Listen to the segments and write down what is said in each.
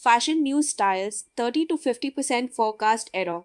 Fashion news styles 30 to 50% forecast error.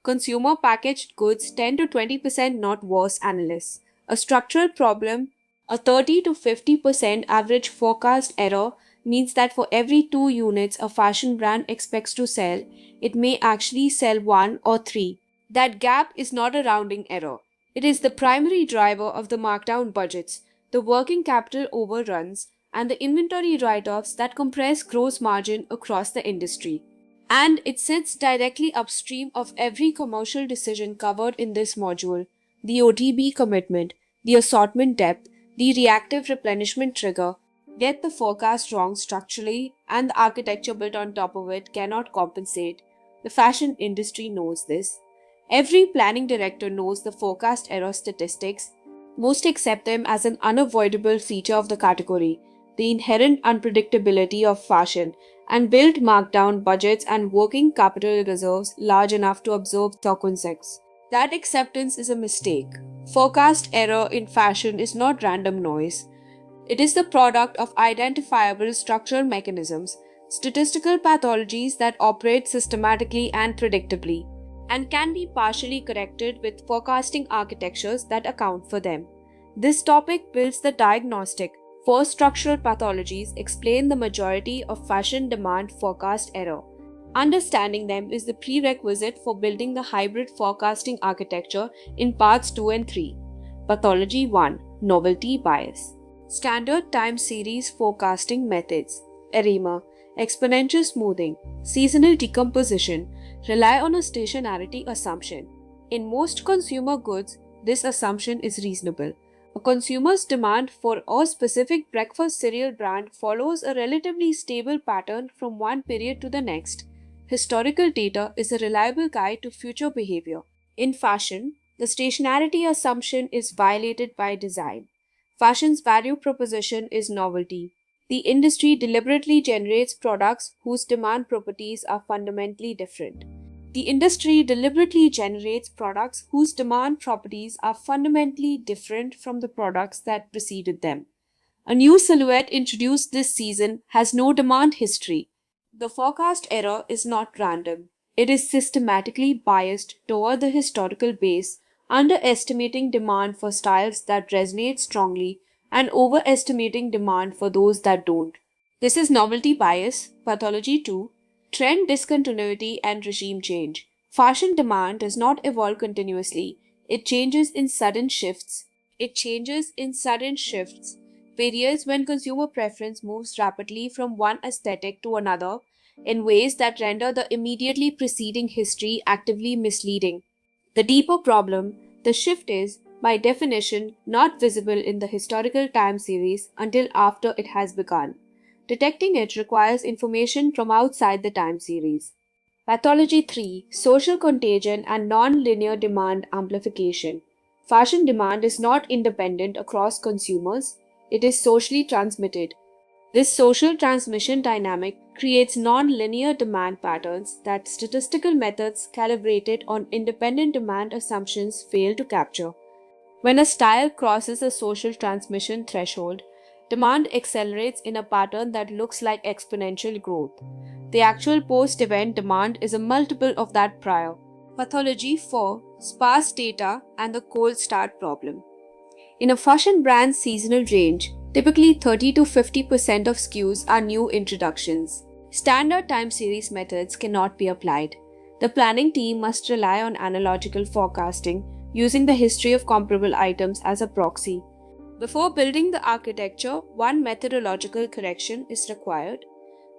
Consumer packaged goods 10 to 20% not worse analysts. A structural problem, a 30 to 50% average forecast error means that for every 2 units a fashion brand expects to sell, it may actually sell 1 or 3. That gap is not a rounding error. It is the primary driver of the markdown budgets, the working capital overruns, and the inventory write offs that compress gross margin across the industry. And it sits directly upstream of every commercial decision covered in this module: the OTB commitment, the assortment depth, the reactive replenishment trigger. Get the forecast wrong structurally, and the architecture built on top of it cannot compensate. The fashion industry knows this. Every planning director knows the forecast error statistics. Most accept them as an unavoidable feature of the category, the inherent unpredictability of fashion, and build markdown budgets and working capital reserves large enough to absorb consequences. That acceptance is a mistake. Forecast error in fashion is not random noise. It is the product of identifiable structural mechanisms, statistical pathologies that operate systematically and predictably, and can be partially corrected with forecasting architectures that account for them. This topic builds the diagnostic. Four structural pathologies explain the majority of fashion demand forecast error. Understanding them is the prerequisite for building the hybrid forecasting architecture in parts 2 and 3. Pathology 1: Novelty bias. Standard time series forecasting methods: ARIMA, exponential smoothing, seasonal decomposition, rely on a stationarity assumption. In most consumer goods, this assumption is reasonable. A consumer's demand for a specific breakfast cereal brand follows a relatively stable pattern from one period to the next. Historical data is a reliable guide to future behavior. In fashion, the stationarity assumption is violated by design. Fashion's value proposition is novelty. The industry deliberately generates products whose demand properties are fundamentally different. The industry deliberately generates products whose demand properties are fundamentally different from the products that preceded them. A new silhouette introduced this season has no demand history. The forecast error is not random. It is systematically biased toward the historical base, underestimating demand for styles that resonate strongly and overestimating demand for those that don't. This is novelty bias, pathology 2, trend discontinuity, and regime change. Fashion demand does not evolve continuously, it changes in sudden shifts. It changes in sudden shifts. Periods when consumer preference moves rapidly from one aesthetic to another in ways that render the immediately preceding history actively misleading. The deeper problem: the shift is, by definition, not visible in the historical time series until after it has begun. Detecting it requires information from outside the time series. Pathology 3: Social contagion and non-linear demand amplification. Fashion demand is not independent across consumers, it is socially transmitted. This social transmission dynamic creates non-linear demand patterns that statistical methods calibrated on independent demand assumptions fail to capture. When a style crosses a social transmission threshold, demand accelerates in a pattern that looks like exponential growth. The actual post-event demand is a multiple of that prior. Pathology 4: Sparse data and the cold start problem. In a fashion brand's seasonal range, typically 30 to 50% of SKUs are new introductions. Standard time series methods cannot be applied. The planning team must rely on analogical forecasting, using the history of comparable items as a proxy. Before building the architecture, one methodological correction is required.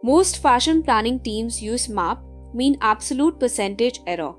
Most fashion planning teams use MAP, mean absolute percentage error.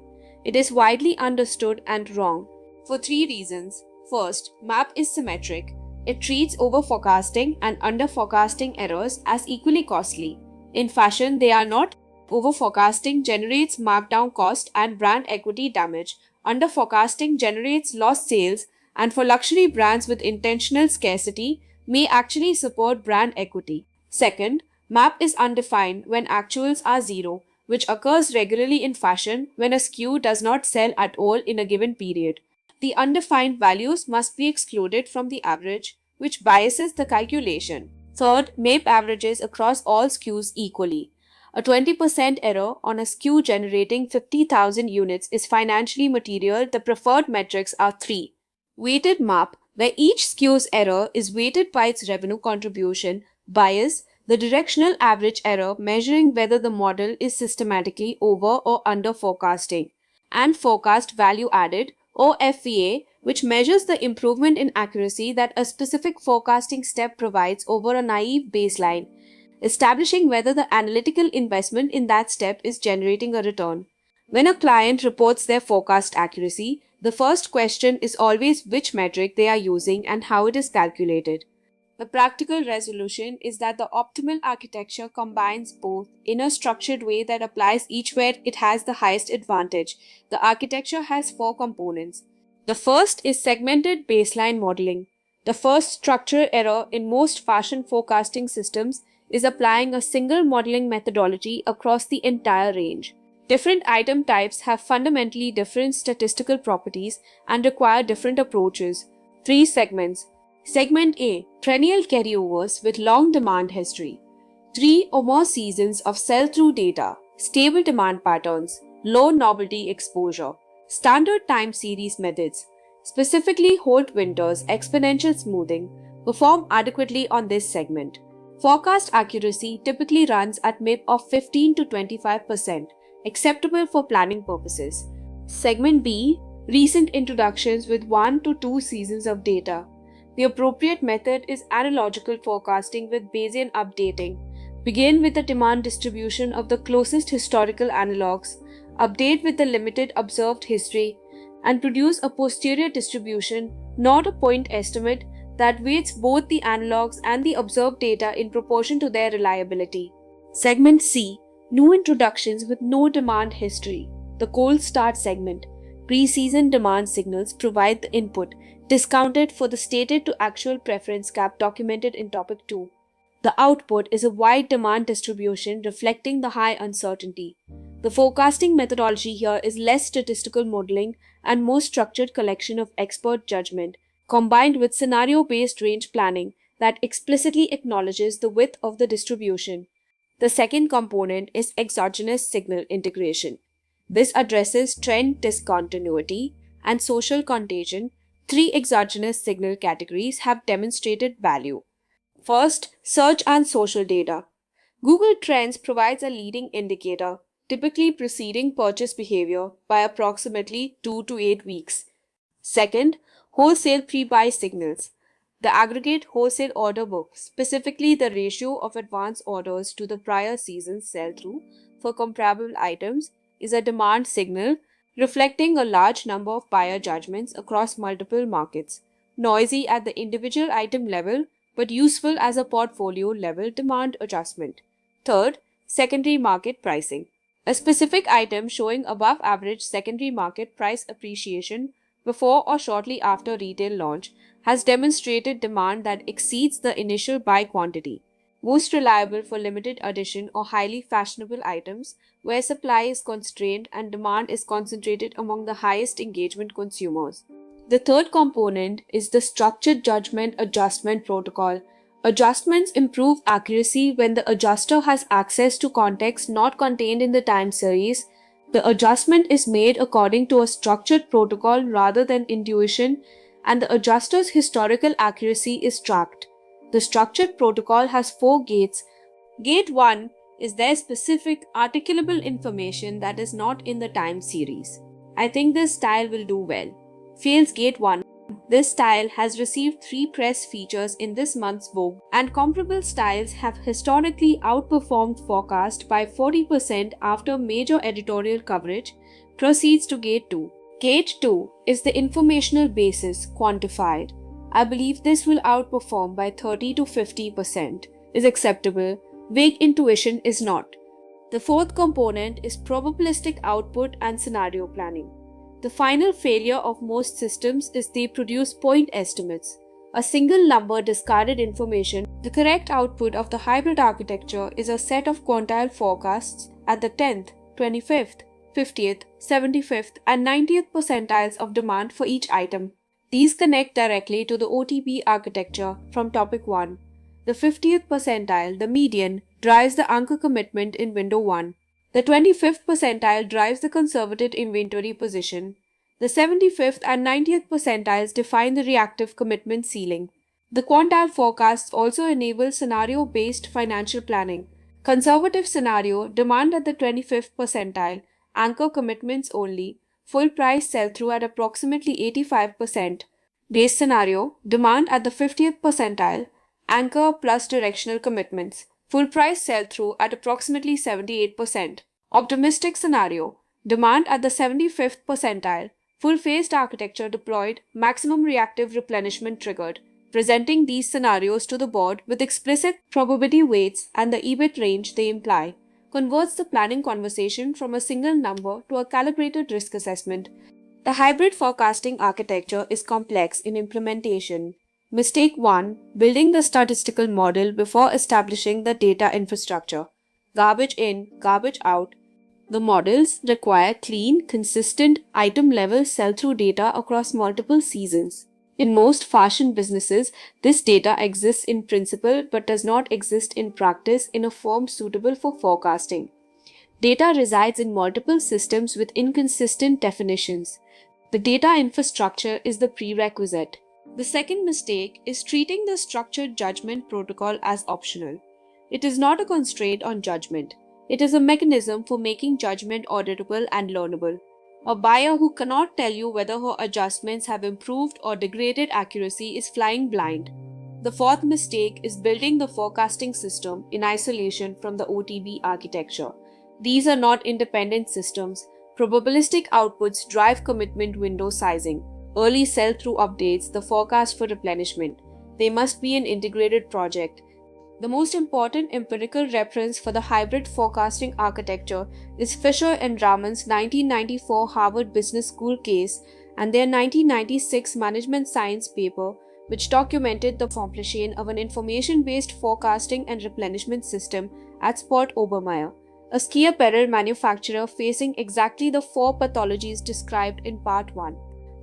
It is widely understood and wrong for three reasons. First, MAP is symmetric. It treats over-forecasting and under-forecasting errors as equally costly. In fashion, they are not. Over-forecasting generates markdown cost and brand equity damage. Under-forecasting generates lost sales, and for luxury brands with intentional scarcity, may actually support brand equity. Second, MAP is undefined when actuals are zero, which occurs regularly in fashion when a SKU does not sell at all in a given period. The undefined values must be excluded from the average, which biases the calculation. Third, MAP averages across all SKUs equally. A 20% error on a SKU generating 50,000 units is financially material. The preferred metrics are three. Weighted MAP, where each SKU's error is weighted by its revenue contribution. Bias, the directional average error measuring whether the model is systematically over or under forecasting. And forecast value added, or FVA, which measures the improvement in accuracy that a specific forecasting step provides over a naive baseline, establishing whether the analytical investment in that step is generating a return. When a client reports their forecast accuracy, the first question is always which metric they are using and how it is calculated. The practical resolution is that the optimal architecture combines both in a structured way that applies each where it has the highest advantage. The architecture has four components. The first is segmented baseline modeling. The first structural error in most fashion forecasting systems is applying a single modeling methodology across the entire range. Different item types have fundamentally different statistical properties and require different approaches. Three segments. Segment A, perennial carryovers with long demand history. 3 or more seasons of sell-through data, stable demand patterns, low novelty exposure. Standard time series methods, specifically Holt Winters exponential smoothing, perform adequately on this segment. Forecast accuracy typically runs at MIP of 15 to 25%, acceptable for planning purposes. Segment B, recent introductions with 1 to 2 seasons of data. The appropriate method is analogical forecasting with Bayesian updating. Begin with the demand distribution of the closest historical analogs, update with the limited observed history, and produce a posterior distribution, not a point estimate, that weights both the analogs and the observed data in proportion to their reliability. Segment C, new introductions with no demand history. The cold start segment. Pre-season demand signals provide the input, discounted for the stated to actual preference gap documented in topic 2. The output is a wide demand distribution reflecting the high uncertainty. The forecasting methodology here is less statistical modeling and more structured collection of expert judgment, combined with scenario-based range planning that explicitly acknowledges the width of the distribution. The second component is exogenous signal integration. This addresses trend discontinuity and social contagion. 3 exogenous signal categories have demonstrated value. First, search and social data. Google Trends provides a leading indicator, typically preceding purchase behavior by approximately 2 to 8 weeks. Second, wholesale pre-buy signals. The aggregate wholesale order book, specifically the ratio of advance orders to the prior season's sell-through for comparable items, is a demand signal reflecting a large number of buyer judgments across multiple markets, noisy at the individual item level but useful as a portfolio level demand adjustment. Third, secondary market pricing. A specific item showing above average secondary market price appreciation before or shortly after retail launch has demonstrated demand that exceeds the initial buy quantity. Most reliable for limited edition or highly fashionable items where supply is constrained and demand is concentrated among the highest engagement consumers. The third component is the structured judgment adjustment protocol. Adjustments improve accuracy when the adjuster has access to context not contained in the time series. The adjustment is made according to a structured protocol rather than intuition, and the adjuster's historical accuracy is tracked. The structured protocol has 4 gates. Gate 1 is their specific articulable information that is not in the time series. I think this style will do well. Fails Gate 1. This style has received 3 press features in this month's Vogue, and comparable styles have historically outperformed forecast by 40% after major editorial coverage. Proceeds to Gate 2. Gate 2 is the informational basis quantified. I believe this will outperform by 30 to 50%. Is acceptable. Vague intuition is not. The fourth component is probabilistic output and scenario planning. The final failure of most systems is they produce point estimates, a single number discarded information. The correct output of the hybrid architecture is a set of quantile forecasts at the 10th, 25th, 50th, 75th, and 90th percentiles of demand for each item. These connect directly to the OTP architecture from topic 1. The 50th percentile, the median, drives the anchor commitment in window 1. The 25th percentile drives the conservative inventory position. The 75th and 90th percentiles define the reactive commitment ceiling. The quantile forecasts also enable scenario-based financial planning. Conservative scenario, demand at the 25th percentile, anchor commitments only, full price sell-through at approximately 85%. Base scenario, demand at the 50th percentile, anchor plus directional commitments, full price sell-through at approximately 78%. Optimistic scenario, demand at the 75th percentile, full phased architecture deployed, maximum reactive replenishment triggered. Presenting these scenarios to the board with explicit probability weights and the EBIT range they imply converts the planning conversation from a single number to a calibrated risk assessment. The hybrid forecasting architecture is complex in implementation. Mistake 1: building the statistical model before establishing the data infrastructure. Garbage in, garbage out. The models require clean, consistent, item level sell through data across multiple seasons. In most fashion businesses, this data exists in principle but does not exist in practice in a form suitable for forecasting. Data resides in multiple systems with inconsistent definitions. The data infrastructure is the prerequisite. The second mistake is treating the structured judgment protocol as optional. It is not a constraint on judgment. It is a mechanism for making judgment auditable and learnable. A buyer who cannot tell you whether her adjustments have improved or degraded accuracy is flying blind. The fourth mistake is building the forecasting system in isolation from the OTB architecture. These are not independent systems. Probabilistic outputs drive commitment window sizing, early sell-through updates, the forecast for replenishment. They must be an integrated project. The most important empirical reference for the hybrid forecasting architecture is Fisher and Raman's 1994 Harvard Business School case and their 1996 management science paper, which documented the formulation of an information-based forecasting and replenishment system at Sport Obermeyer, a ski apparel manufacturer facing exactly the four pathologies described in Part 1.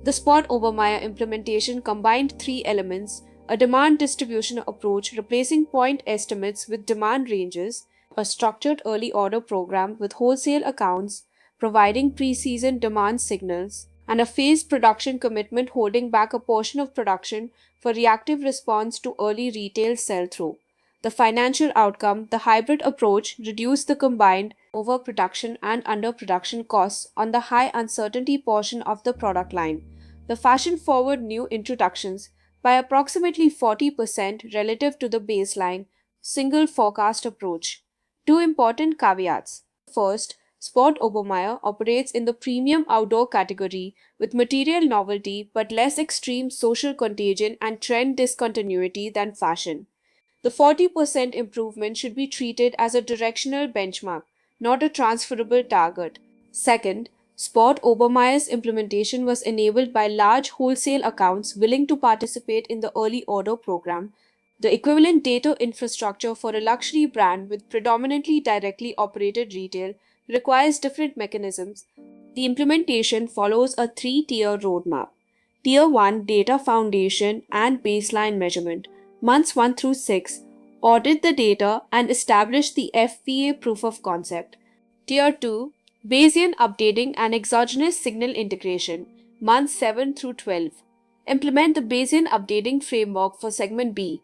The Sport Obermeyer implementation combined three elements: a demand distribution approach replacing point estimates with demand ranges, a structured early order program with wholesale accounts providing pre-season demand signals, and a phased production commitment holding back a portion of production for reactive response to early retail sell-through. The financial outcome: the hybrid approach reduced the combined overproduction and underproduction costs on the high uncertainty portion of the product line. The fashion-forward new introductions by approximately 40% relative to the baseline single forecast approach. Two important caveats. First, Sport Obermeyer operates in the premium outdoor category with material novelty but less extreme social contagion and trend discontinuity than fashion. The 40% improvement should be treated as a directional benchmark, not a transferable target. Second, Sport Obermeyer's implementation was enabled by large wholesale accounts willing to participate in the early order program. The equivalent data infrastructure for a luxury brand with predominantly directly operated retail requires different mechanisms. The implementation follows a three-tier roadmap. Tier 1: Data Foundation and Baseline Measurement. Months 1 through 6, audit the data and establish the FPA proof of concept. Tier 2: Bayesian updating and exogenous signal integration. Months 7 through 12. Implement the Bayesian updating framework for segment B.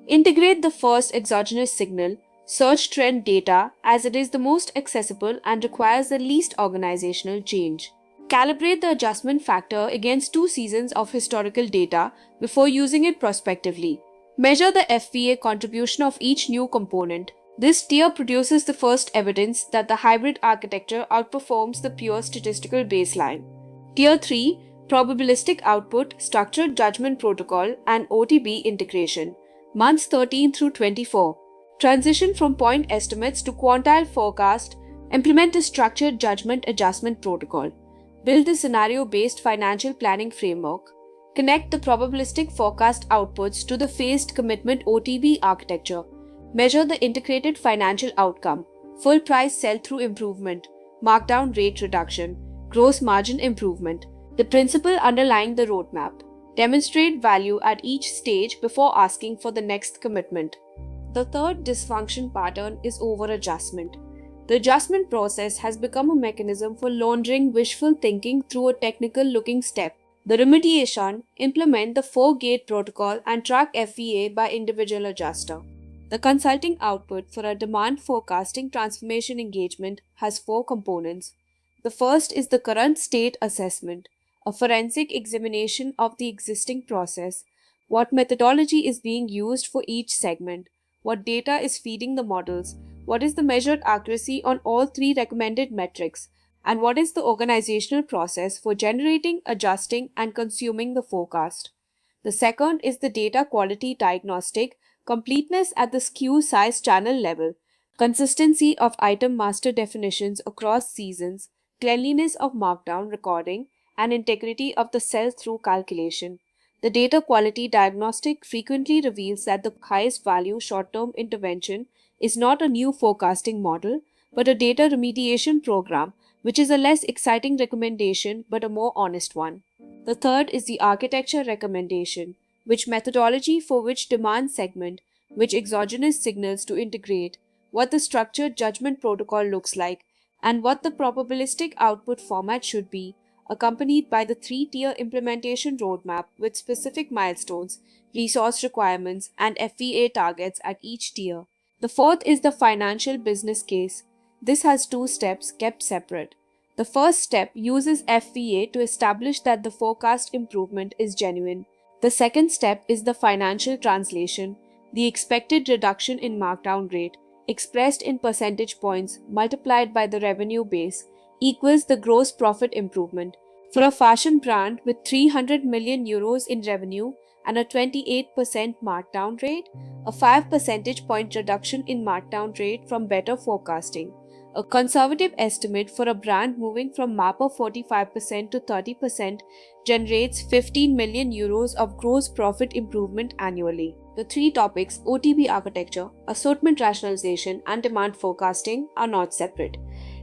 Integrate the first exogenous signal, search trend data, as it is the most accessible and requires the least organizational change. Calibrate the adjustment factor against 2 seasons of historical data before using it prospectively. Measure the FPA contribution of each new component. This tier produces the first evidence that the hybrid architecture outperforms the pure statistical baseline. Tier 3: Probabilistic output, structured judgment protocol, and OTB integration. Months 13 through 24. Transition from point estimates to quantile forecast. Implement a structured judgment adjustment protocol. Build a scenario-based financial planning framework. Connect the probabilistic forecast outputs to the phased commitment OTB architecture. Measure the integrated financial outcome: full price sell-through improvement, markdown rate reduction, gross margin improvement. The principle underlying the roadmap. Demonstrate value at each stage before asking for the next commitment. The third dysfunction pattern is over-adjustment. The adjustment process has become a mechanism for laundering wishful thinking through a technical-looking step. The remediation: implement the 4-gate protocol and track FVA by individual adjuster. The consulting output for a demand forecasting transformation engagement has 4 components. The first is the current state assessment, a forensic examination of the existing process, what methodology is being used for each segment, what data is feeding the models, what is the measured accuracy on all 3 recommended metrics, and what is the organizational process for generating, adjusting, and consuming the forecast. The second is the data quality diagnostic, completeness at the SKU size channel level, consistency of item master definitions across seasons, cleanliness of markdown recording, and integrity of the sell-through calculation. The data quality diagnostic frequently reveals that the highest value short-term intervention is not a new forecasting model, but a data remediation program, which is a less exciting recommendation but a more honest one. The third is the architecture recommendation, which methodology for which demand segment, which exogenous signals to integrate, what the structured judgment protocol looks like, and what the probabilistic output format should be, accompanied by the 3-tier implementation roadmap with specific milestones, resource requirements, and FVA targets at each tier. The fourth is the financial business case. This has 2 steps kept separate. The first step uses FVA to establish that the forecast improvement is genuine. The second step is the financial translation, the expected reduction in markdown rate, expressed in percentage points multiplied by the revenue base, equals the gross profit improvement. For a fashion brand with 300 million euros in revenue and a 28% markdown rate, a 5 percentage point reduction in markdown rate from better forecasting. A conservative estimate for a brand moving from MAPA 45% to 30% generates 15 million euros of gross profit improvement annually. The 3 topics, OTB architecture, assortment rationalization, and demand forecasting, are not separate.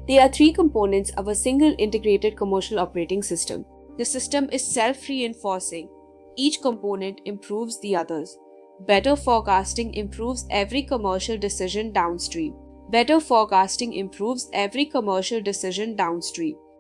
They are 3 components of a single integrated commercial operating system. The system is self-reinforcing. Each component improves the others. Better forecasting improves every commercial decision downstream. Better forecasting improves every commercial decision downstream.